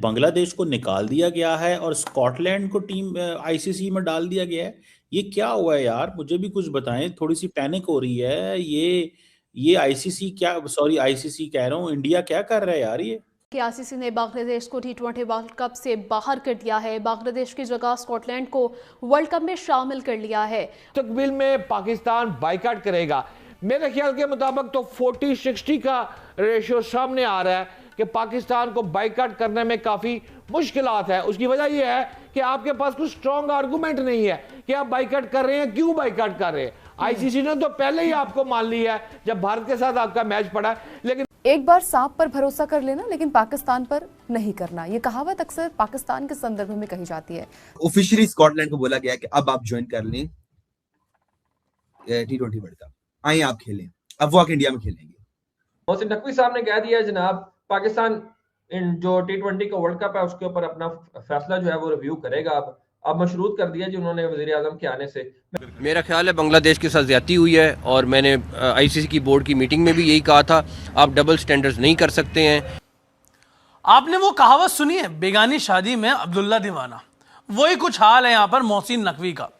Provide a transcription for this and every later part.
बांग्लादेश को निकाल दिया गया है और स्कॉटलैंड को टीम आईसीसी में डाल दिया गया है। ये क्या हुआ है यार, मुझे भी कुछ बताएं, थोड़ी सी पैनिक हो रही है। ये आईसीसी क्या, सॉरी आईसीसी कह रहा हूँ, इंडिया क्या कर रहा है यार ये। कि आईसीसी ने बांग्लादेश को T20 वर्ल्ड कप से बाहर कर दिया है। बांग्लादेश की जगह स्कॉटलैंड को वर्ल्ड कप में शामिल कर लिया है। तकमील में पाकिस्तान बाइकाट करेगा। मेरे ख्याल के मुताबिक तो 40-60 का रेशियो सामने आ रहा है कि पाकिस्तान को बाइकाट करने में काफ़ी मुश्किलात है। उसकी वजह यह है कि आपके पास कुछ स्ट्रॉन्ग आर्गूमेंट नहीं है कि आप बाइकाट कर रहे हैं, क्यों बाइकाट कर रहे हैं। आईसीसी ने तो पहले ही आपको मान लिया है जब भारत के साथ आपका मैच पड़ा, लेकिन एक बार सांप पर भरोसा कर लेना लेकिन पाकिस्तान पर नहीं करना, ये कहावत अक्सर पाकिस्तान के संदर्भ में कही जाती है। ऑफिशियली स्कॉटलैंड को बोला गया है कि अब आप ज्वाइन कर लें T20 वर्ल्ड कप, आए आप खेलें। अब वो आके इंडिया में खेलेंगे। मोहसिन नकवी साहब ने कह दिया जनाब, पाकिस्तान इन जो T20 का वर्ल्ड कप है उसके ऊपर अपना फैसला जो है वो रिव्यू करेगा। अब मशरूत कर दिया जी उन्होंने वजीर आजम के आने से। मेरा ख्याल है बांग्लादेश के साथ ज्यादती हुई है और मैंने आईसीसी की बोर्ड की मीटिंग में भी यही कहा था, आप डबल स्टैंडर्ड्स नहीं कर सकते हैं। आपने वो कहावत सुनी है, बेगानी शादी में अब्दुल्ला दीवाना, वही कुछ हाल है यहां पर मोहसिन नकवी का।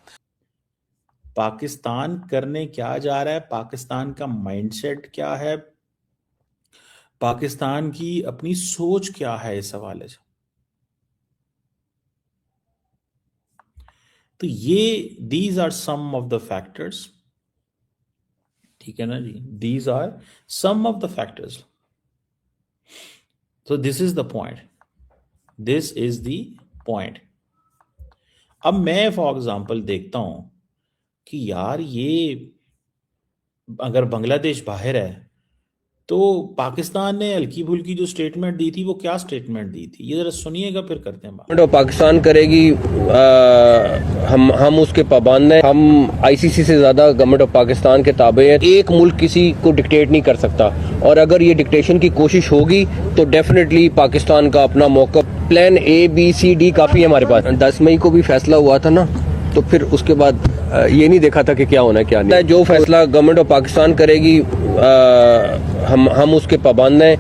पाकिस्तान करने क्या जा रहा है, पाकिस्तान का माइंडसेट क्या है, पाकिस्तान की अपनी सोच क्या है इस हवाले से। तो ये these are some of the factors, ठीक है ना जी, these are some of the factors. तो this is the point, this is the point. अब मैं फॉर एग्जांपल देखता हूं कि यार ये अगर बांग्लादेश बाहर है तो पाकिस्तान ने हल्की फुल्की जो स्टेटमेंट दी थी वो क्या स्टेटमेंट दी थी, ये जरा सुनिएगा फिर करते हैं बात। तो पाकिस्तान करेगी, हम उसके पाबंद हैं। हम आईसीसी से ज्यादा गवर्नमेंट ऑफ पाकिस्तान के ताबे हैं। एक मुल्क किसी को डिक्टेट नहीं कर सकता और अगर ये डिक्टेशन की कोशिश होगी तो डेफिनेटली पाकिस्तान का अपना मौका, प्लान ABCD काफी है हमारे पास। 10 मई को भी फैसला हुआ था ना, तो फिर उसके बाद ये नहीं देखा था कि क्या होना है क्या नहीं। जो फैसला गवर्नमेंट ऑफ पाकिस्तान करेगी हम उसके पाबंद हैं।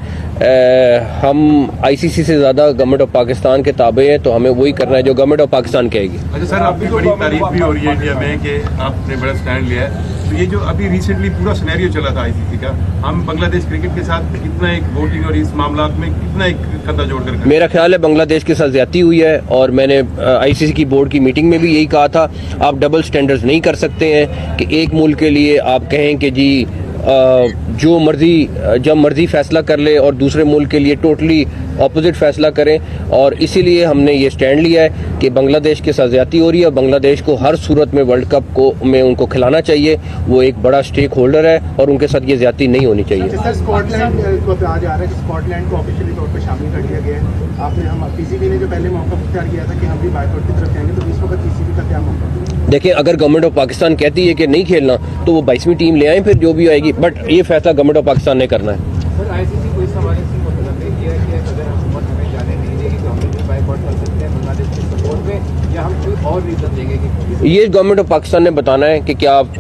हम आईसीसी से ज्यादा गवर्नमेंट ऑफ पाकिस्तान के ताबे हैं, तो हमें वही करना है जो गवर्नमेंट ऑफ पाकिस्तान कहेगी। अच्छा सर, आपकी बड़ी तारीफ भी हो रही है इंडिया में कि आपने बड़ा स्टैंड लिया है। तो ये जो अभी रिसेंटली पूरा सिनेरियो चला था आईसीसी का, हम बांग्लादेश क्रिकेट के साथ कितना एक वोटिंग और इस मामला में कितना एक खतरा जोड़कर, मेरा ख्याल है बांग्लादेश के साथ ज्यादती हुई है और मैंने आईसीसी की बोर्ड की मीटिंग में भी यही कहा था, आप डबल स्टैंडर्ड्स नहीं कर सकते हैं कि एक मुल्क के लिए आप कहें कि जी जो मर्जी जब मर्जी फैसला कर ले और दूसरे मुल्क के लिए टोटली ऑपोजिट फैसला करें। और इसीलिए हमने ये स्टैंड लिया है कि बांग्लादेश के साथ ज्यादती हो रही है। बांग्लादेश को हर सूरत में वर्ल्ड कप को में उनको खिलाना चाहिए, वो एक बड़ा स्टेक होल्डर है और उनके साथ ये ज्यादती नहीं होनी चाहिए। सर, स्कॉटलैंड को कहा जा रहा है कि स्कॉटलैंड को ऑफिशियली तौर पर शामिल कर लिया गया है। आपने हम पीसीबी ने जो पहले मौका इख्तियार किया था कि हम भी बाइकआउट की तरफ जाएंगे, तो इस वक्त पीसीबी का क्या मौका? देखिए, अगर गवर्नमेंट ऑफ पाकिस्तान कहती है कि नहीं खेलना तो वो 22वीं टीम ले आए, फिर जो भी आएगी, बट ये फैसला गवर्नमेंट ऑफ पाकिस्तान ने करना है। सर, आईसीसी को इस हवाले से किया है कि अगर हुकूमत हमें जाने नहीं देगी तो हम भी बाइकआउट कर सकते हैं बांग्लादेश के सपोर्ट में, या हम कोई और रीजन देंगे कि ये गवर्नमेंट ऑफ पाकिस्तान ने बताना है कि क्या आप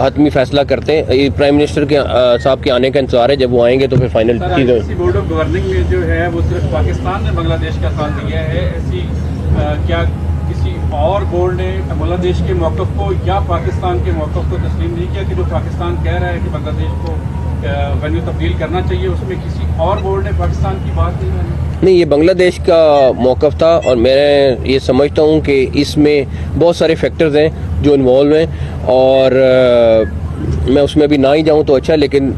हतमी फैसला करते हैं। ये प्राइम मिनिस्टर के साहब के आने का इंतजार है, जब वो आएंगे तो फिर final cheese. Board of governing में जो है वो सिर्फ पाकिस्तान ने बांग्लादेश का साथ दिया है, ऐसी क्या किसी और बोर्ड ने बांग्लादेश के मौक़िफ़ को या पाकिस्तान के मौक़िफ़ को तस्लीम नहीं किया कि जो पाकिस्तान कह रहा है कि बांग्लादेश को वेन्यू तब्दील करना चाहिए, उसमें किसी और बोर्ड ने पाकिस्तान की बात नहीं मानी? नहीं, ये बांग्लादेश का मौक़िफ़ था और मैं ये समझता हूँ कि इसमें बहुत सारे फैक्टर्स हैं जो इन्वॉल्व हैं और मैं उसमें अभी ना ही जाऊं तो अच्छा है, लेकिन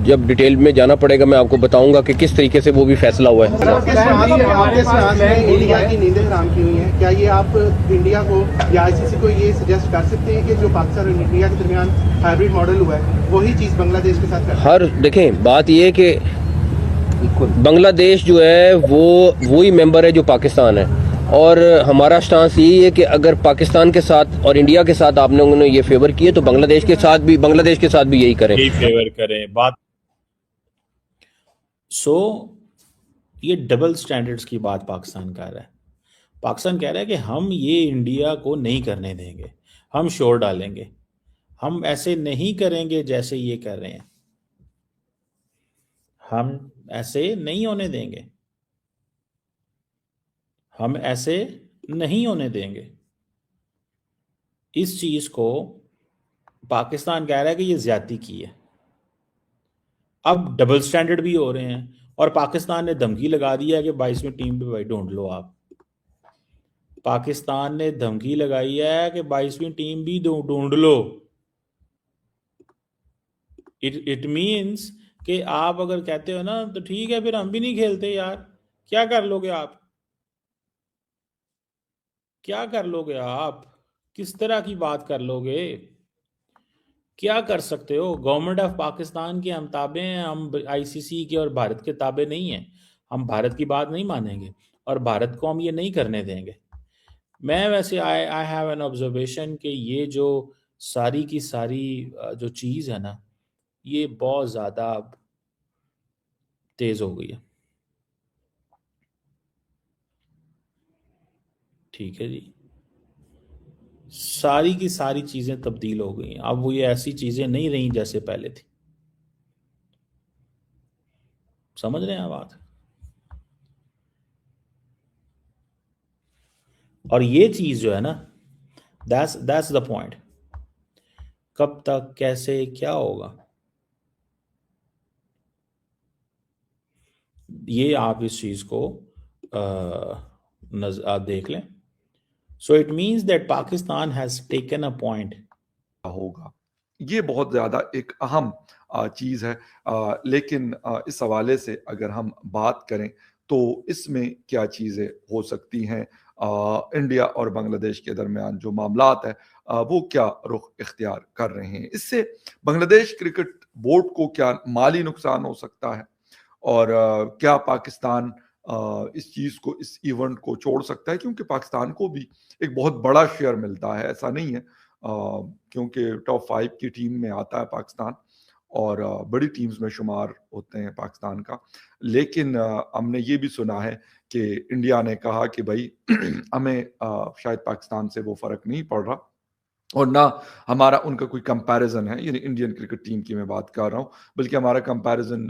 जब डिटेल में जाना पड़ेगा मैं आपको बताऊंगा कि किस तरीके से वो भी फैसला हुआ है। इंडिया की नींदें हराम की हुई हैं, क्या ये आप इंडिया को या आईसीसी को ये सजेस्ट कर सकते हैं कि जो पाकिस्तान और इंडिया के दरमियान हाइब्रिड मॉडल हुआ है वही चीज़ बांग्लादेश के साथ हर देखें, बात ये है कि बांग्लादेश जो है वो वही मेंबर है जो पाकिस्तान है और हमारा स्टांस यही है कि अगर पाकिस्तान के साथ और इंडिया के साथ आपने उन्होंने ये फेवर किए तो बांग्लादेश के साथ भी यही करें, यही फेवर करें बात। सो ये डबल स्टैंडर्ड्स की बात पाकिस्तान कर रहा है। पाकिस्तान कह रहा है कि हम ये इंडिया को नहीं करने देंगे, हम शोर डालेंगे, हम ऐसे नहीं करेंगे जैसे ये कर रहे हैं, हम ऐसे नहीं होने देंगे। हम ऐसे नहीं होने देंगे। इस चीज को पाकिस्तान कह रहा है कि ये ज्यादती की है। अब डबल स्टैंडर्ड भी हो रहे हैं और पाकिस्तान ने धमकी लगा दी है कि 22वीं टीम पे भाई ढूंढ लो आप। पाकिस्तान ने धमकी लगाई है कि 22वीं टीम भी ढूंढ लो। इट मीन्स कि आप अगर कहते हो ना तो ठीक है, फिर हम भी नहीं खेलते यार। क्या कर लोगे आप? क्या कर लोगे आप? किस तरह की बात कर लोगे? क्या कर सकते हो? गवर्नमेंट ऑफ पाकिस्तान के हम ताबे हैं, हम आईसीसी के और भारत के ताबे नहीं हैं। हम भारत की बात नहीं मानेंगे और भारत को हम ये नहीं करने देंगे। मैं वैसे आई हैव एन ऑब्जर्वेशन कि ये जो सारी की सारी जो चीज़ है ना, ये बहुत ज़्यादा तेज़ हो गई है। ठीक है जी, सारी की सारी चीज़ें तब्दील हो गई हैं। अब वो ये ऐसी चीज़ें नहीं रही जैसे पहले थी। समझ रहे हैं बात? और ये चीज़ जो है ना, दैट्स द पॉइंट। कब तक, कैसे, क्या होगा, ये आप इस चीज़ को आप देख लें। So it means that Pakistan has taken a point. होगा, ये बहुत ज़्यादा एक अहम चीज़ है। लेकिन इस हवाले से अगर हम बात करें तो इसमें क्या चीज़ें हो सकती हैं, इंडिया और बांग्लादेश के दरमियान जो मामलात है वो क्या रुख इख्तियार कर रहे हैं, इससे बांग्लादेश क्रिकेट बोर्ड को क्या माली नुकसान हो सकता है और क्या पाकिस्तान इस चीज़ को, इस इवेंट को छोड़ सकता है, क्योंकि पाकिस्तान को भी एक बहुत बड़ा शेयर मिलता है, ऐसा नहीं है, क्योंकि टॉप 5 की टीम में आता है पाकिस्तान और बड़ी टीम्स में शुमार होते हैं पाकिस्तान का। लेकिन हमने ये भी सुना है कि इंडिया ने कहा कि भाई हमें शायद पाकिस्तान से वो फ़र्क नहीं पड़ रहा और ना हमारा उनका कोई कंपैरिजन है, यानी इंडियन क्रिकेट टीम की मैं बात कर रहा हूँ, बल्कि हमारा कंपैरिजन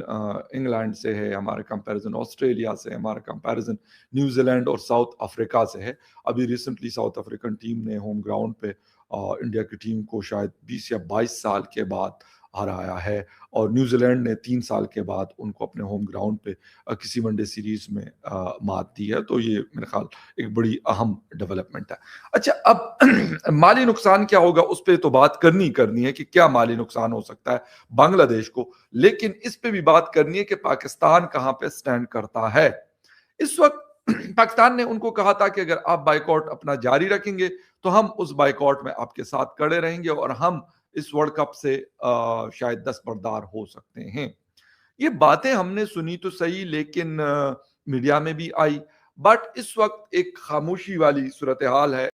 इंग्लैंड से है, हमारा कंपैरिजन ऑस्ट्रेलिया से है, हमारा कंपैरिजन न्यूजीलैंड और साउथ अफ्रीका से है। अभी रिसेंटली साउथ अफ्रीकन टीम ने होम ग्राउंड पे इंडिया की टीम को शायद 20 या 22 साल के बाद हराया है और न्यूजीलैंड ने 3 साल के बाद उनको अपने होम ग्राउंड पे किसी वनडे सीरीज में मात दी है। तो ये मेरे ख्याल एक बड़ी अहम डेवलपमेंट है। अच्छा, अब माली नुकसान क्या होगा उस पर तो बात करनी है कि क्या माली नुकसान हो सकता है बांग्लादेश को, लेकिन इस पे भी बात करनी है कि पाकिस्तान कहाँ पे स्टैंड करता है। इस वक्त पाकिस्तान ने उनको कहा था कि अगर आप बाइकआउट अपना जारी रखेंगे तो हम उस बाइकआउट में आपके साथ खड़े रहेंगे और हम इस वर्ल्ड कप से शायद दस्तबरदार हो सकते हैं। ये बातें हमने सुनी तो सही, लेकिन मीडिया में भी आई, बट इस वक्त एक खामोशी वाली सूरत हाल है।